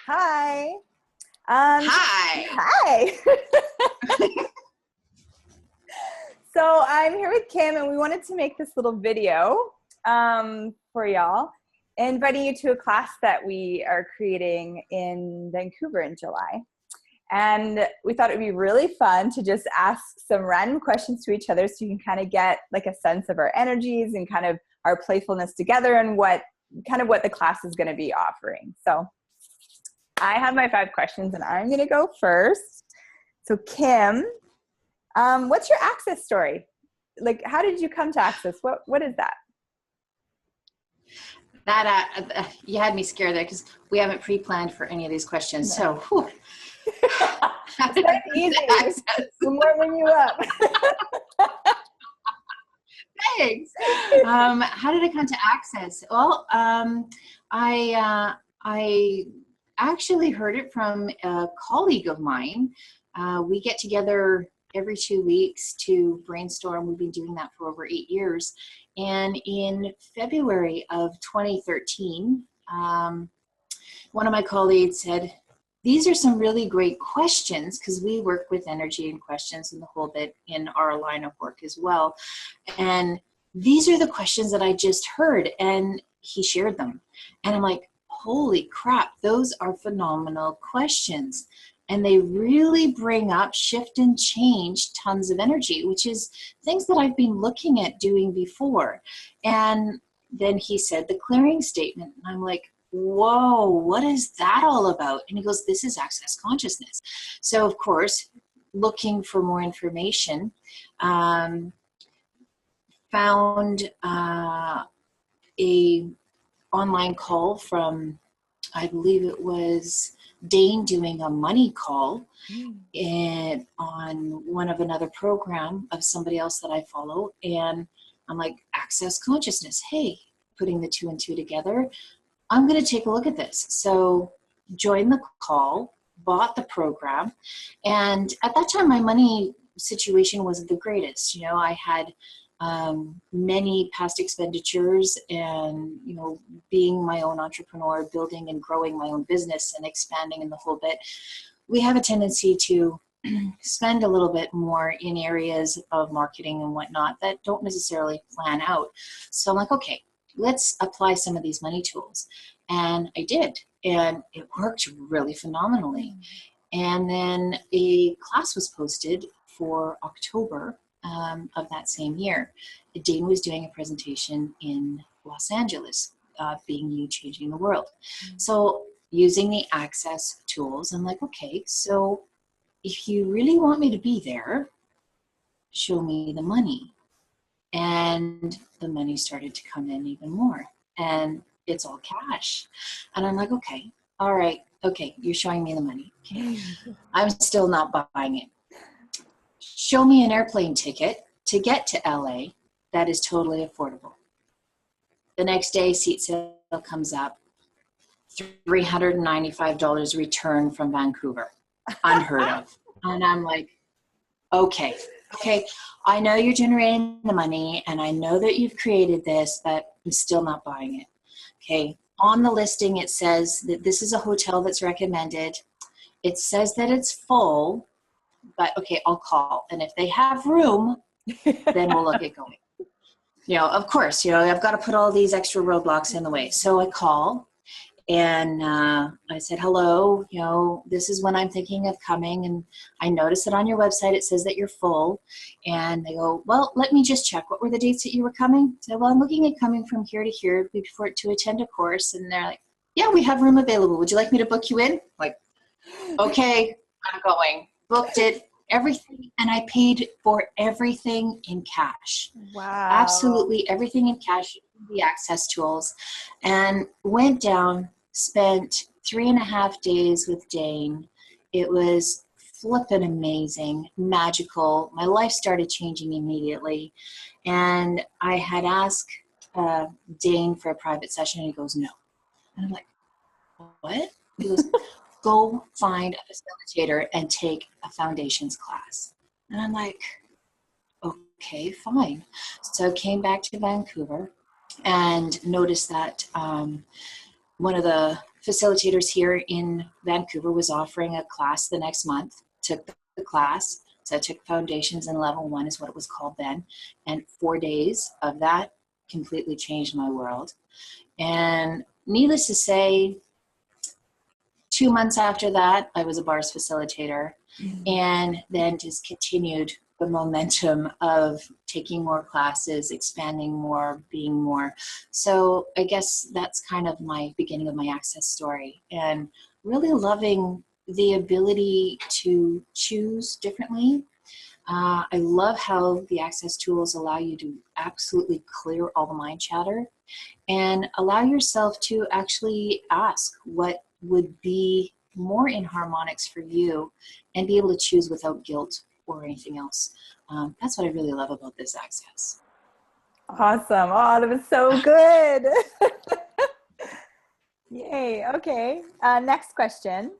Hi. Hi. Hi. So I'm here with Kim, and we wanted to make this little video for y'all, inviting you to a class that we are creating in Vancouver in July. And we thought it would be really fun to just ask some random questions to each other so you can kind of get like a sense of our energies and kind of our playfulness together and what the class is going to be offering. So I have my 5 questions and I'm going to go first. So Kim, what's your Access story? Like, how did you come to Access? What is that? That you had me scared there because we haven't pre-planned for any of these questions. No. So, whew. It's not easy. We're warming you up. Thanks. How did I come to Access? Well, I actually heard it from a colleague of mine. We get together every 2 weeks to brainstorm. We've been doing that for over 8 years. And in February of 2013, one of my colleagues said, these are some really great questions, because we work with energy and questions and the whole bit in our line of work as well. And these are the questions that I just heard, and he shared them. And I'm like, holy crap, those are phenomenal questions. And they really bring up, shift and change tons of energy, which is things that I've been looking at doing before. And then he said the clearing statement, and I'm like, whoa, what is that all about? And he goes, this is Access consciousness. So of course, looking for more information, found a online call from, I believe it was Dane, doing a money call on one of another program of somebody else that I follow. And I'm like, Access consciousness. Hey, putting the 2 and 2 together. I'm going to take a look at this. So joined the call, bought the program. And at that time, my money situation wasn't the greatest. You know, I had many past expenditures, and, you know, being my own entrepreneur, building and growing my own business and expanding in the whole bit, we have a tendency to spend a little bit more in areas of marketing and whatnot that don't necessarily plan out. So I'm like, okay, let's apply some of these money tools. And I did, and it worked really phenomenally. And then a class was posted for October of that same year. Dane was doing a presentation in Los Angeles, being you changing the world. So using the Access tools, I'm like, okay, so if you really want me to be there, show me the money. And the money started to come in even more, and it's all cash. And I'm like, okay, all right, okay, you're showing me the money. Okay. I'm still not buying it. Show me an airplane ticket to get to LA that is totally affordable. The next day, seat sale comes up, $395 return from Vancouver, unheard of. And I'm like, okay, I know you're generating the money, and I know that you've created this, but I'm still not buying it. Okay, on the listing, it says that this is a hotel that's recommended. It says that it's full, but okay, I'll call. And if they have room, then we'll look at going. You know, of course, you know, I've got to put all these extra roadblocks in the way. So I call, and I said, hello, you know, this is when I'm thinking of coming, and I noticed that on your website it says that you're full. And they go, well, let me just check. What were the dates that you were coming? I said, well, I'm looking at coming from here to here before to attend a course. And they're like, yeah, we have room available. Would you like me to book you in? Like, okay, I'm going. Booked it, everything, and I paid for everything in cash. Wow. Absolutely everything in cash, the Access tools, and went down, spent 3.5 days with Dane. It was flippin' amazing, magical. My life started changing immediately. And I had asked Dane for a private session, and he goes, no. And I'm like, what? He goes, go find a facilitator and take a foundations class. And I'm like, okay, fine. So I came back to Vancouver and noticed that one of the facilitators here in Vancouver was offering a class the next month. Took the class. So I took Foundations and Level 1 is what it was called then. And 4 days of that completely changed my world. And needless to say, 2 months after that, I was a bars facilitator, and then just continued the momentum of taking more classes, expanding more, being more. So I guess that's kind of my beginning of my access story, and really loving the ability to choose differently. I love how the access tools allow you to absolutely clear all the mind chatter and allow yourself to actually ask what would be more in harmonics for you and be able to choose without guilt or anything else. That's what I really love about this access. Awesome. Oh, that was so good. Yay. Okay. Next question.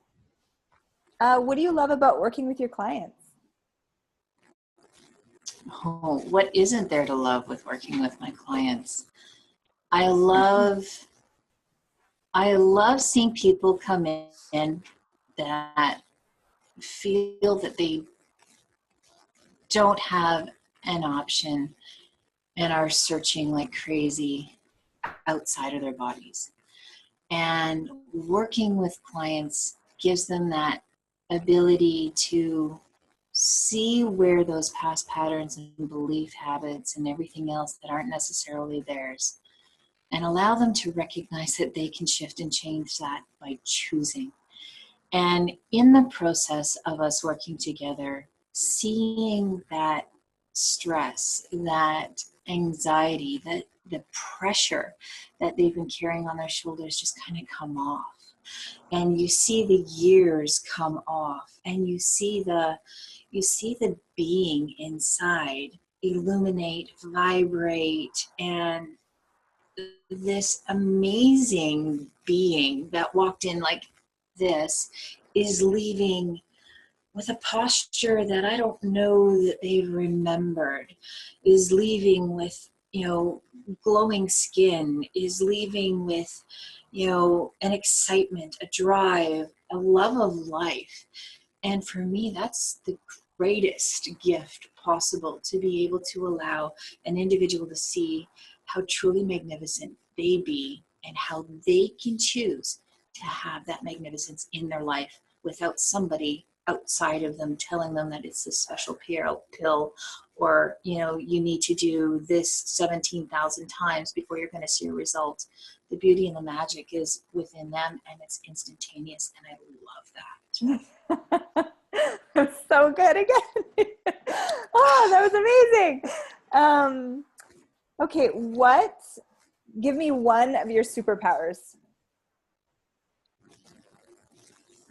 What do you love about working with your clients? Oh, what isn't there to love with working with my clients? I love seeing people come in that feel that they don't have an option and are searching like crazy outside of their bodies. And working with clients gives them that ability to see where those past patterns and belief habits and everything else that aren't necessarily theirs, and allow them to recognize that they can shift and change that by choosing. And in the process of us working together, seeing that stress, that anxiety, that the pressure that they've been carrying on their shoulders just kind of come off. And you see the years come off, and you see the being inside illuminate, vibrate, and this amazing being that walked in like this is leaving with a posture that I don't know that they've remembered, is leaving with, glowing skin, is leaving with, an excitement, a drive, a love of life. And for me, that's the greatest gift possible, to be able to allow an individual to see how truly magnificent they be and how they can choose to have that magnificence in their life without somebody outside of them telling them that it's a special pill, or you need to do this 17,000 times before you're going to see a result. The beauty and the magic is within them, and it's instantaneous, and I love that. That's so good again. Oh, that was amazing. Okay, give me one of your superpowers.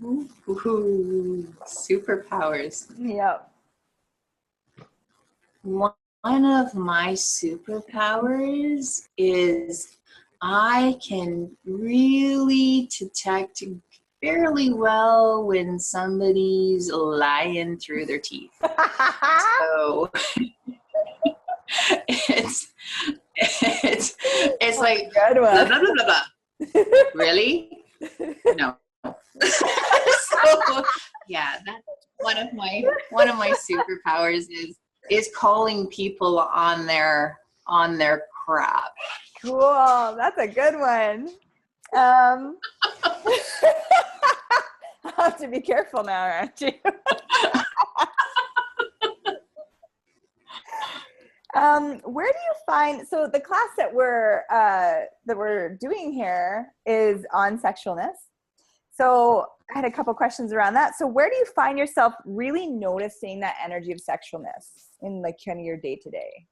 Ooh, superpowers. Yep. One of my superpowers is I can really detect fairly well when somebody's lying through their teeth. So it's like good one. blah, blah, blah, blah, blah. Really? No. So yeah, that's one of my superpowers is calling people on their crap. Cool. That's a good one. I'll have to be careful now, aren't you? Where do you find, so the class that we're doing here is on sexualness. So I had a couple questions around that. So where do you find yourself really noticing that energy of sexualness in like kind of your day to day?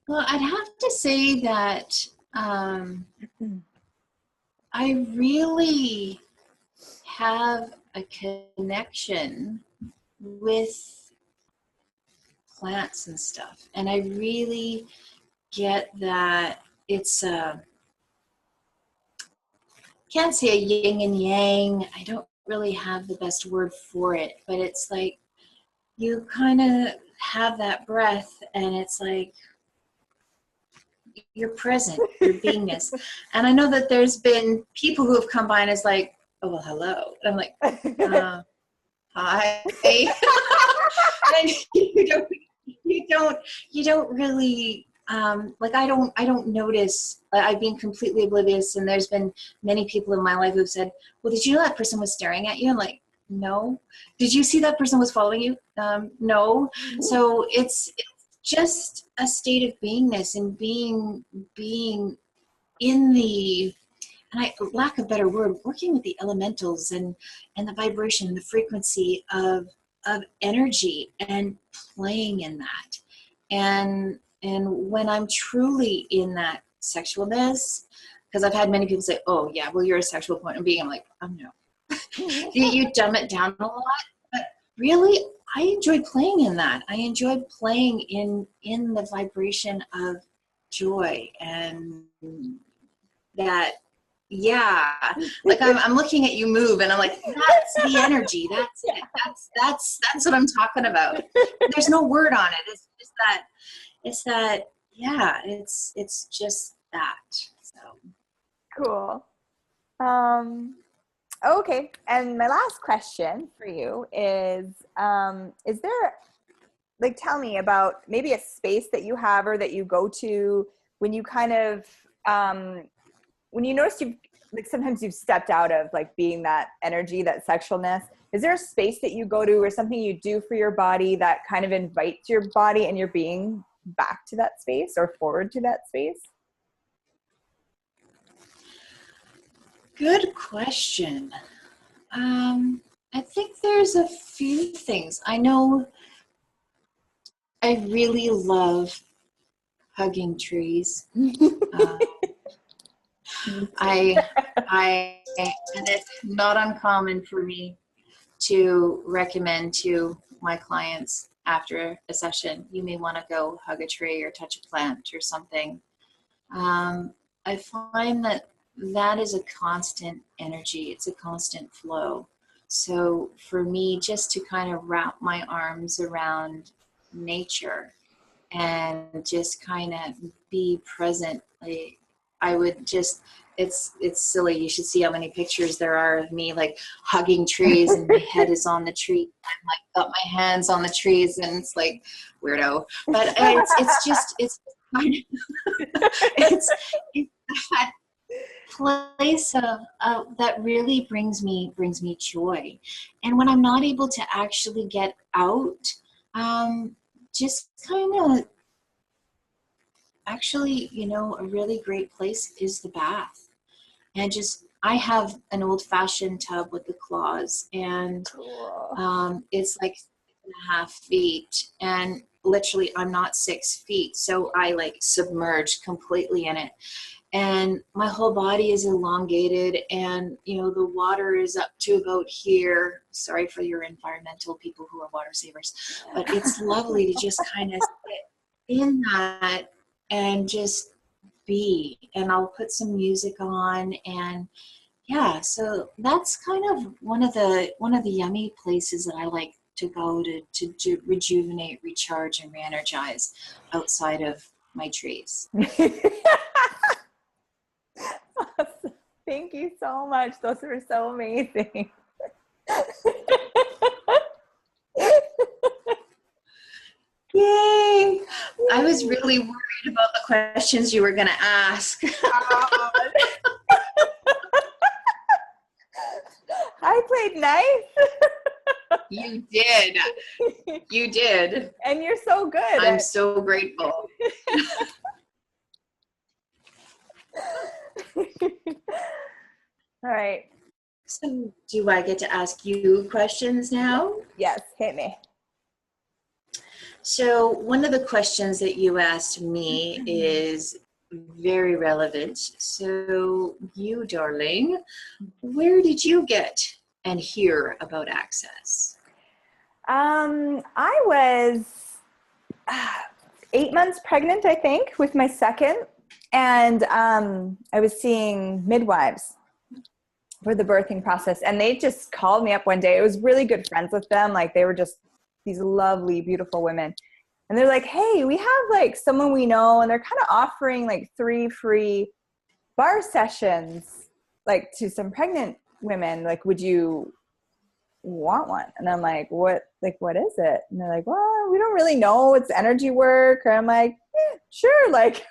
Well, I'd have to say that I really have a connection with plants and stuff, and I really get that it's can't say a yin and yang. I don't really have the best word for it, but it's like you kind of have that breath, and it's like you're present, your beingness. And I know that there's been people who have come by and it's like, oh, well, hello. And I'm like, hi. And you don't really, like, I don't notice. I've been completely oblivious, and there's been many people in my life who've said, well, did you know that person was staring at you? I'm like, no. Did you see that person was following you? No. So it's just a state of beingness, and being in the, and I lack a better word, working with the elementals and the vibration, the frequency of energy, and playing in that. And when I'm truly in that sexualness, because I've had many people say, oh yeah, well, you're a sexual point of being. I'm like, oh no. You dumb it down a lot, but really, I enjoy playing in that. I enjoy playing in the vibration of joy, and that, yeah, like I'm looking at you move, and I'm like, that's the energy. That's it. That's what I'm talking about. There's no word on it. It's just that. It's that. Yeah. It's just that. So Cool. Okay. And my last question for you is there, like, tell me about maybe a space that you have or that you go to when you kind of, when you notice you've, like, sometimes you've stepped out of, like, being that energy, that sexualness. Is there a space that you go to or something you do for your body that kind of invites your body and your being back to that space or forward to that space? good question. I think there's a few things. I know I really love hugging trees. And it's not uncommon for me to recommend to my clients after a session, you may want to go hug a tree or touch a plant or something. I find that is a constant energy. It's a constant flow. So for me, just to kind of wrap my arms around nature and just kind of be present, like, I would just, it's silly. You should see how many pictures there are of me, like, hugging trees, and my head is on the tree. I'm like, got my hands on the trees, and it's like, weirdo. But it's just, it's kind of, it's that place that really brings me joy. And when I'm not able to actually get out, just kind of, actually, a really great place is the bath. And just, I have an old-fashioned tub with the claws, and Cool. it's like 6.5 feet, and literally I'm not 6 feet, so I like submerge completely in it, and my whole body is elongated, and the water is up to about here. Sorry for your environmental people who are water savers, but it's lovely to just kind of sit in that and just be. And I'll put some music on, and yeah, so that's kind of one of the yummy places that I like to go to rejuvenate, recharge, and re-energize outside of my trees. Awesome. Thank you so much. Those were so amazing. Yay! I was really worried about the questions you were going to ask. I played nice. You did. You did. And you're so good. I'm so grateful. All right. So, do I get to ask you questions now? Yes, hit me. So, one of the questions that you asked me is very relevant. So, you, darling, where did you get and hear about Access? I was 8 months pregnant, I think, with my second. And I was seeing midwives for the birthing process. And they just called me up one day. I was really good friends with them. Like, they were just these lovely, beautiful women. And they're like, hey, we have like someone we know, and they're kind of offering like 3 free bar sessions, like to some pregnant women. Like, would you want one? And I'm like, what is it? And they're like, well, we don't really know. It's energy work. And I'm like, sure. Like,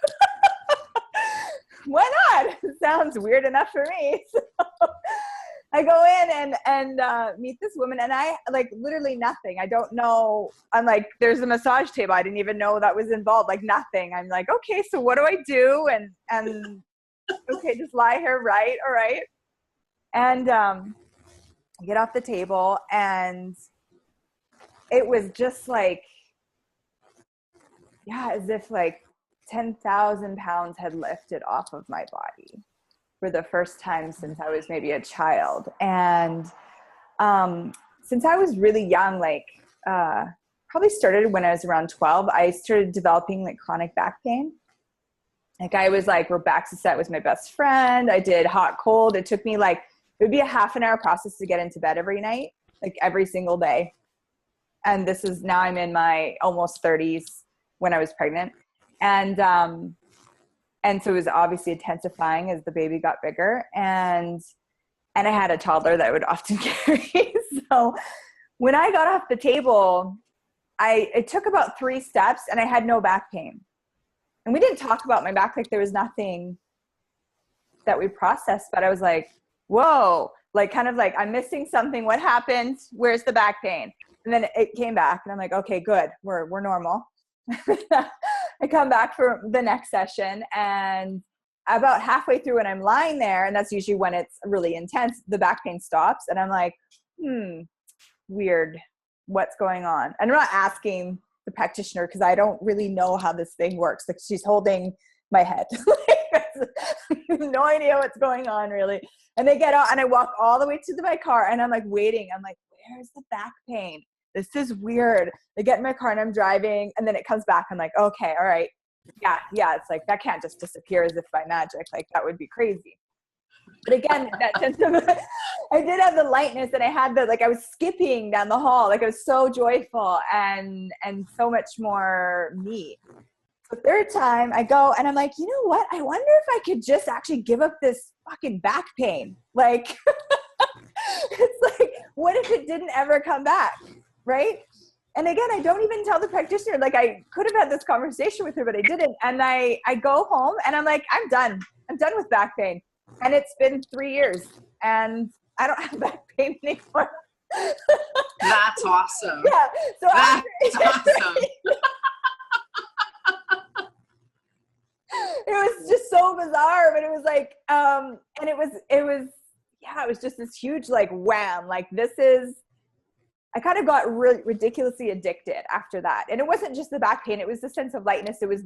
why not? It sounds weird enough for me. So I go in and meet this woman, and I like literally nothing. I don't know. I'm like, there's a massage table. I didn't even know that was involved. Like nothing. I'm like, okay, so what do I do? And okay, just lie here. Right. All right. And, get off the table, and it was just like, yeah, as if like 10,000 pounds had lifted off of my body for the first time since I was maybe a child. And since I was really young, like probably started when I was around 12, I started developing like chronic back pain. Like I was like, Robaxacet was my best friend. I did hot, cold. It took me like, it would be a half an hour process to get into bed every night, like every single day. And this is now I'm in my almost 30s when I was pregnant. And so it was obviously intensifying as the baby got bigger. And I had a toddler that I would often carry. So when I got off the table, it took about 3 steps and I had no back pain. And we didn't talk about my back. Like there was nothing that we processed, but I was like, whoa, like kind of like I'm missing something. What happened? Where's the back pain? And then it came back and I'm like, okay, good. We're normal. I come back for the next session, and about halfway through when I'm lying there, and that's usually when it's really intense, the back pain stops. And I'm like, weird. What's going on? And I'm not asking the practitioner because I don't really know how this thing works. Like she's holding my head. I have no idea what's going on really. And they get out and I walk all the way to my car and I'm like waiting. I'm like, where's the back pain? This is weird. They get in my car and I'm driving and then it comes back. I'm like, okay, all right. Yeah. It's like, that can't just disappear as if by magic. Like that would be crazy. But again, that sense of, I did have the lightness and I had I was skipping down the hall. Like I was so joyful and so much more me. The third time I go and I'm like, you know what? I wonder if I could just actually give up this fucking back pain. Like, it's like, what if it didn't ever come back? Right. And again, I don't even tell the practitioner, like I could have had this conversation with her, but I didn't. And I go home and I'm like, I'm done with back pain. And it's been 3 years and I don't have back pain anymore. That's awesome. Yeah. So that's awesome. It was just so bizarre, but it was like, and it was just this huge, like, wham, like I kind of got ridiculously addicted after that. And it wasn't just the back pain. It was the sense of lightness. It was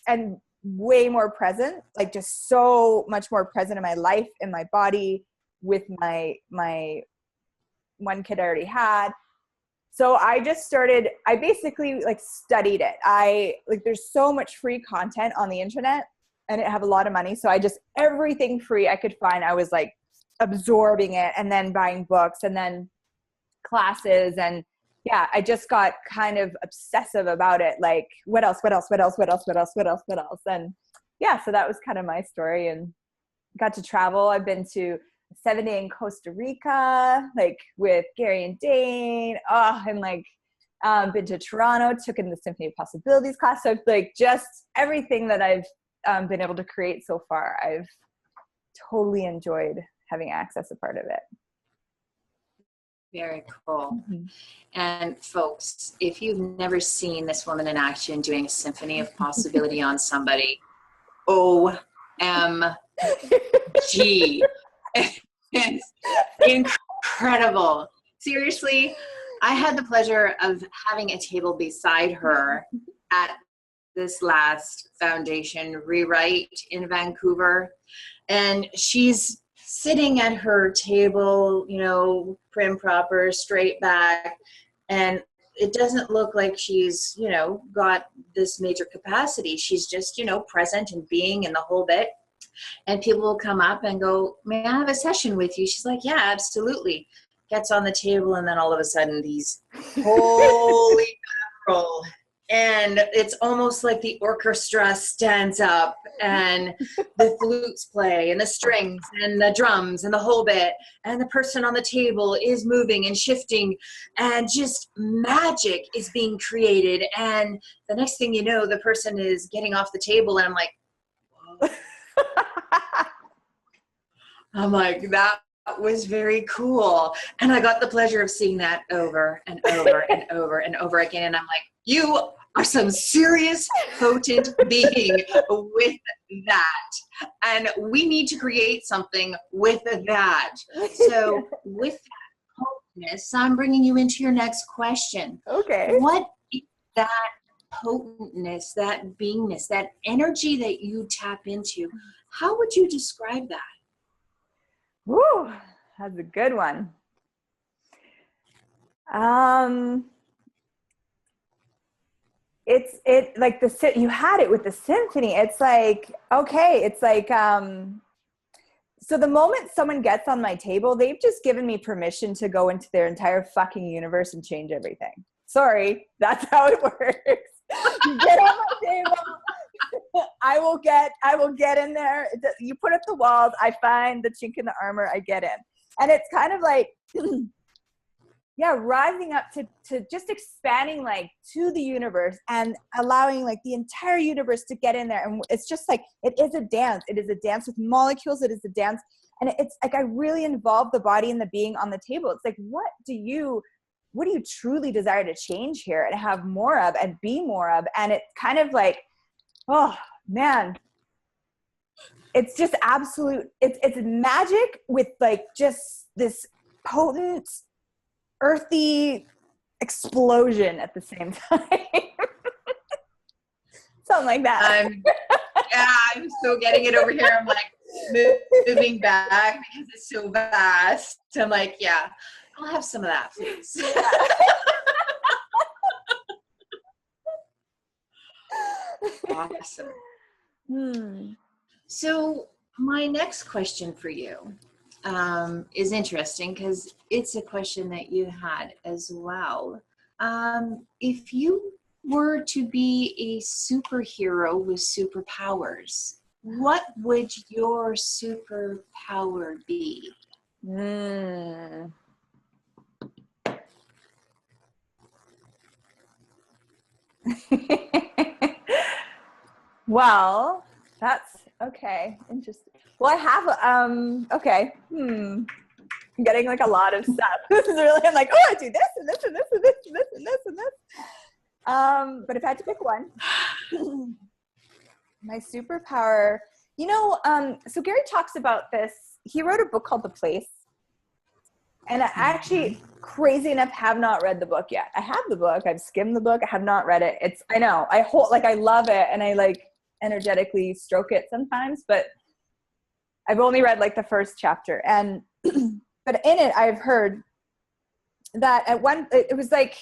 and way more present, like just so much more present in my life, in my body, with my one kid I already had. So I basically like studied it. There's so much free content on the internet and it have a lot of money. So everything free I could find, I was like absorbing it and then buying books and then classes. And yeah, I just got kind of obsessive about it. Like what else? And yeah, so that was kind of my story and got to travel. I've been to 7 day in Costa Rica, like with Gary and Dane. And like, been to Toronto, took in the Symphony of Possibilities class. So like just everything that I've been able to create so far, I've totally enjoyed having access a part of it. Very cool. Mm-hmm. And folks, if you've never seen this woman in action doing a Symphony of Possibility on somebody, OMG. It's incredible. Seriously, I had the pleasure of having a table beside her at this last foundation rewrite in Vancouver. And she's sitting at her table, prim proper, straight back. And it doesn't look like she's, got this major capacity. She's just, present and being in the whole bit. And people will come up and go, may I have a session with you? She's like, yeah, absolutely. Gets on the table. And then all of a sudden these holy mackerel and it's almost like the orchestra stands up and the flutes play and the strings and the drums and the whole bit, and the person on the table is moving and shifting, and just magic is being created. And the next thing you know, the person is getting off the table, and I'm like, that was very cool. And I got the pleasure of seeing that over and over and over and over again. And I'm like, you are some serious potent being with that. And we need to create something with that. So with that potentness, I'm bringing you into your next question. Okay. What is that potentness, that beingness, that energy that you tap into? How would you describe that? Woo, that's a good one. It's like you had it with the symphony. It's like, okay, it's like, so the moment someone gets on my table, they've just given me permission to go into their entire fucking universe and change everything. Sorry, that's how it works. You get on my table, I will get in there. You put up the walls, I find the chink in the armor, I get in. And it's kind of like, yeah, rising up to just expanding like to the universe and allowing like the entire universe to get in there. And it's just like, it is a dance. It is a dance with molecules. It is a dance. And it's like, I really involve the body and the being on the table. It's like, what do you truly desire to change here and have more of and be more of? And it's kind of like, oh man, it's just absolute, it's magic with like just this potent, earthy explosion at the same time. Something like that. I'm so getting it over here. I'm like moving back because it's so vast. I'm like, yeah, I'll have some of that, please. Awesome. So my next question for you is interesting because it's a question that you had as well. If you were to be a superhero with superpowers, what would your superpower be? Well, that's okay. Interesting. Well, I have okay. I'm getting like a lot of stuff. This is really, I'm like, oh, I do this and this and this and this and this and this and this. But if I had to pick one, my superpower, so Gary talks about this. He wrote a book called The Place. And I actually, crazy enough, have not read the book yet. I have the book. I've skimmed the book. I have not read it. I know. I love it. And I like energetically stroke it sometimes, but I've only read like the first chapter. And, but in it, I've heard that it was like,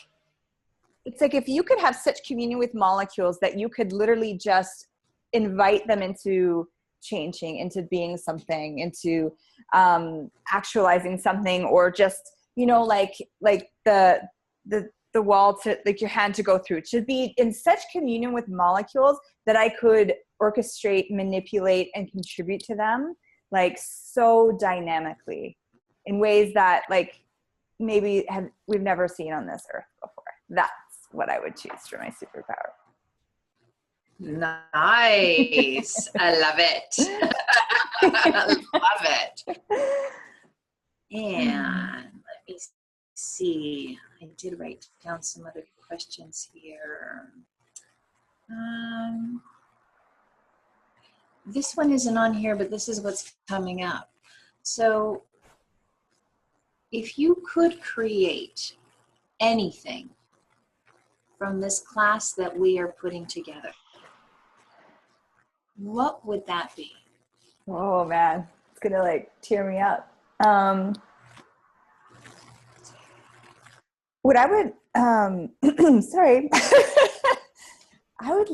it's like if you could have such communion with molecules that you could literally just invite them into changing, into being something, into actualizing something, or just, like the wall to like your hand to go through, to be in such communion with molecules that I could orchestrate, manipulate, and contribute to them like so dynamically in ways that like maybe we've never seen on this earth before. That's what I would choose for my superpower. Nice. I love it. I love it. And let me see. I did write down some other questions here. This one isn't on here, but this is what's coming up. So if you could create anything from this class that we are putting together, what would that be? Oh man, it's gonna like tear me up. What I would, sorry, I would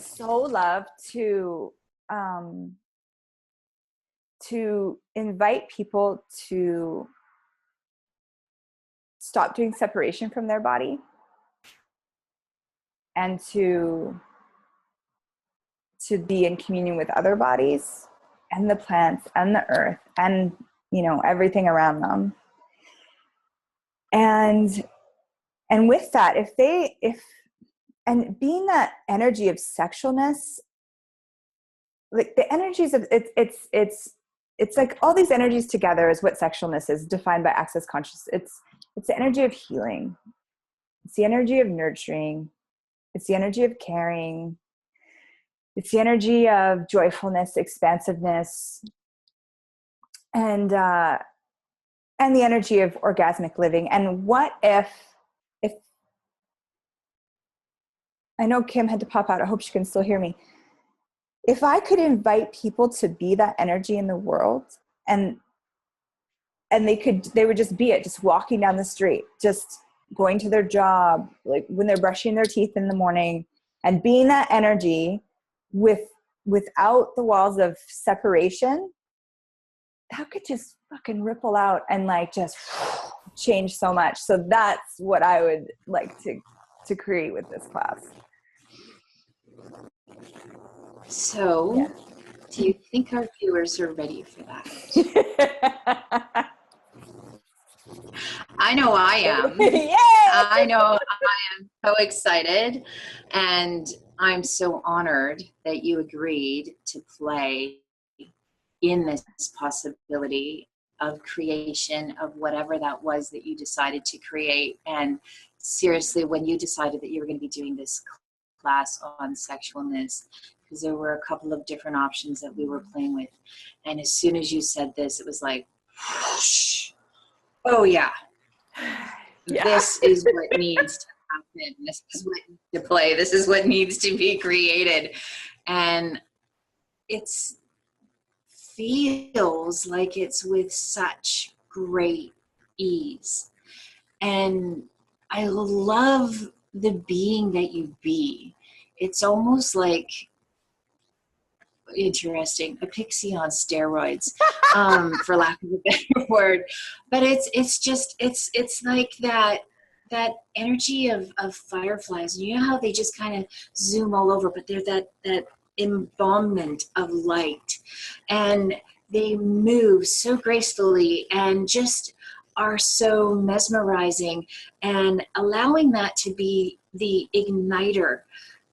so love to invite people to stop doing separation from their body and to be in communion with other bodies and the plants and the earth and, you know, everything around them. And with that, and being that energy of sexualness, like the energies of it's like all these energies together is what sexualness is, defined by Access Consciousness. It's the energy of healing. It's the energy of nurturing. It's the energy of caring. It's the energy of joyfulness, expansiveness, and the energy of orgasmic living. And what if I know Kim had to pop out. I hope she can still hear me. If I could invite people to be that energy in the world, and they would just be it, just walking down the street, just going to their job, like when they're brushing their teeth in the morning, and being that energy without the walls of separation, that could just fucking ripple out and like just change so much. So that's what I would like to create with this class. So, yeah. Do you think our viewers are ready for that? I know I am. Yay! I know I am so excited, and I'm so honored that you agreed to play in this possibility of creation of whatever that was that you decided to create. And seriously, when you decided that you were going to be doing this class on sexualness, because there were a couple of different options that we were playing with, and as soon as you said this, it was like, whoosh. Oh yeah. This is what needs to happen. This is what needs to play. This is what needs to be created. And it feels like it's with such great ease. And I love the being that you be. It's almost like, interesting, a pixie on steroids, for lack of a better word. But it's like that energy of fireflies. You know how they just kind of zoom all over, but they're that embalmment of light, and they move so gracefully and just are so mesmerizing, and allowing that to be the igniter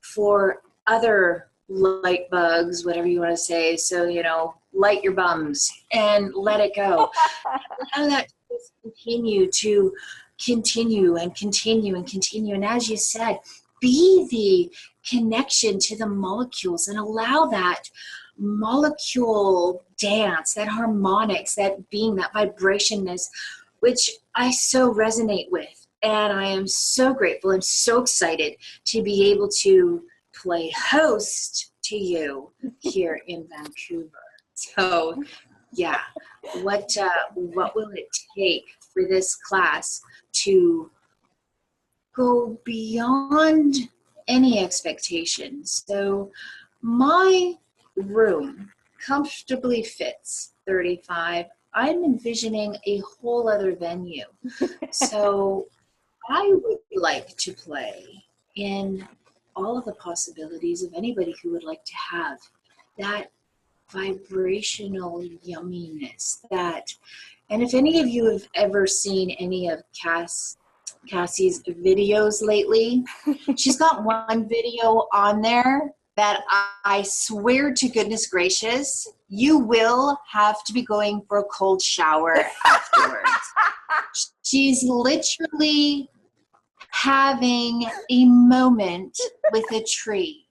for other light bugs, whatever you want to say. So, you know, light your bums and let it go. Allow that to just continue and continue. And as you said, be the connection to the molecules and allow that molecule dance, that harmonics, that being, that vibrationness, which I so resonate with. And I am so grateful. I'm so excited to be able to play host to you here in Vancouver. So yeah, what will it take for this class to go beyond any expectations? So my room comfortably fits 35. I'm envisioning a whole other venue. So I would like to play in all of the possibilities of anybody who would like to have that vibrational yumminess. And if any of you have ever seen any of Cassie's videos lately, she's got one video on there that I swear to goodness gracious, you will have to be going for a cold shower afterwards. She's literally having a moment with a tree.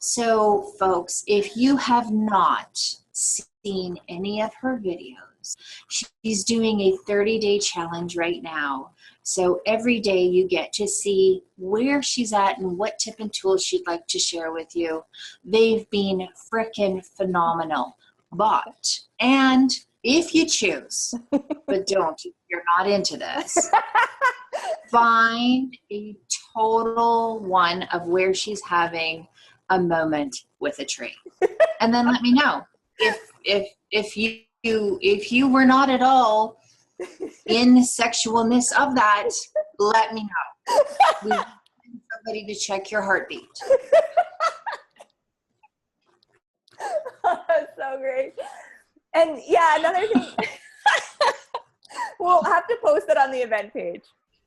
So folks, if you have not seen any of her videos, she's doing a 30-day challenge right now. So every day you get to see where she's at and what tip and tools she'd like to share with you. They've been frickin' phenomenal. But, and if you choose, but don't, if you're not into this, find a total one of where she's having a moment with a tree, and then let me know if you were not at all in the sexualness of that. Let me know. We've been so somebody to check your heartbeat. That's so great. And yeah, another thing, we'll have to post it on the event page.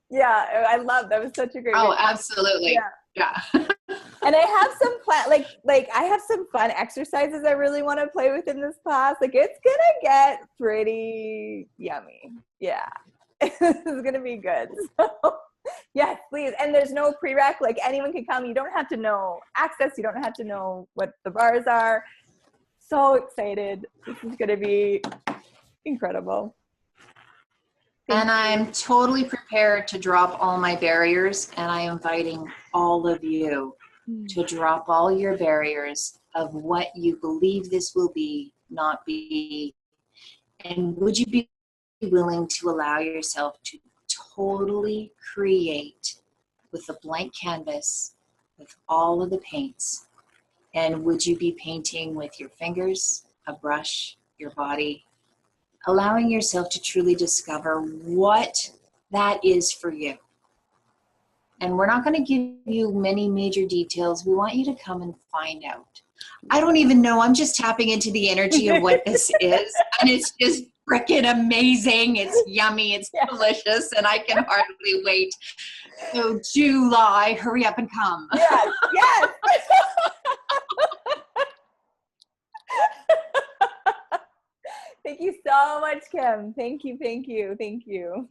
Yeah, I love that. Was such a great Oh, video. absolutely. Yeah. And I have some like I have some fun exercises I really want to play with in this class. Like it's gonna get pretty yummy. Yeah. This is gonna be good. So yes, please. And there's no prereq, like anyone can come. You don't have to know access, you don't have to know what the bars are. So excited. This is gonna be incredible. And I'm totally prepared to drop all my barriers, and I am inviting all of you to drop all your barriers of what you believe this will be, not be. And would you be willing to allow yourself to totally create with a blank canvas, with all of the paints? And would you be painting with your fingers, a brush, your body, allowing yourself to truly discover what that is for you? And we're not going to give you many major details. We want you to come and find out. I don't even know. I'm just tapping into the energy of what this is. And it's just freaking amazing. It's yummy. It's delicious. And I can hardly wait. So July, hurry up and come. Yes, yes. Thank you so much, Kim. Thank you, thank you, thank you.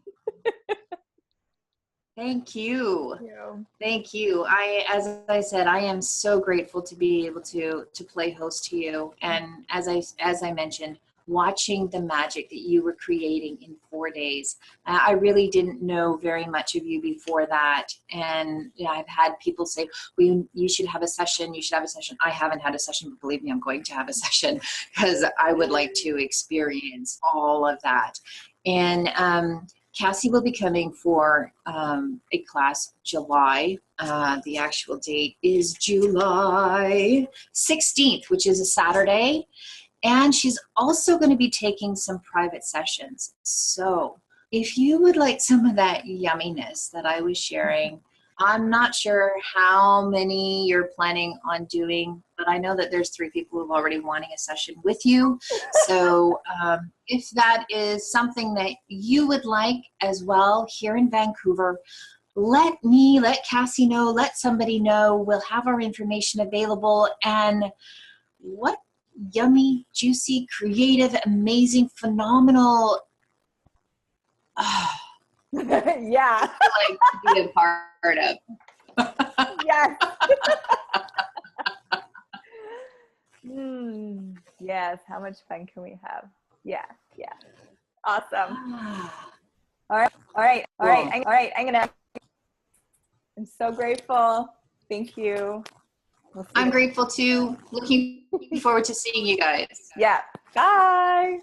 Thank you. Thank you. Thank you. As I said, I am so grateful to be able to play host to you. And as I mentioned, watching the magic that you were creating in 4 days. I really didn't know very much of you before that. And I've had people say, well, you should have a session. You should have a session. I haven't had a session, but believe me, I'm going to have a session because I would like to experience all of that. And Cassy will be coming for a class July. The actual date is July 16th, which is a Saturday. And she's also going to be taking some private sessions. So if you would like some of that yumminess that I was sharing, I'm not sure how many you're planning on doing, but I know that there's 3 people who are already wanting a session with you. So if that is something that you would like as well here in Vancouver, let Cassy know, let somebody know. We'll have our information available. And what yummy, juicy, creative, amazing, phenomenal, Yeah. like to be a part of. Yes. Yes. How much fun can we have? Yeah. Yeah. Awesome. All right. All right. All right. All right. I'm so grateful. Thank you. I'm grateful too. Looking forward to seeing you guys. Yeah. Bye.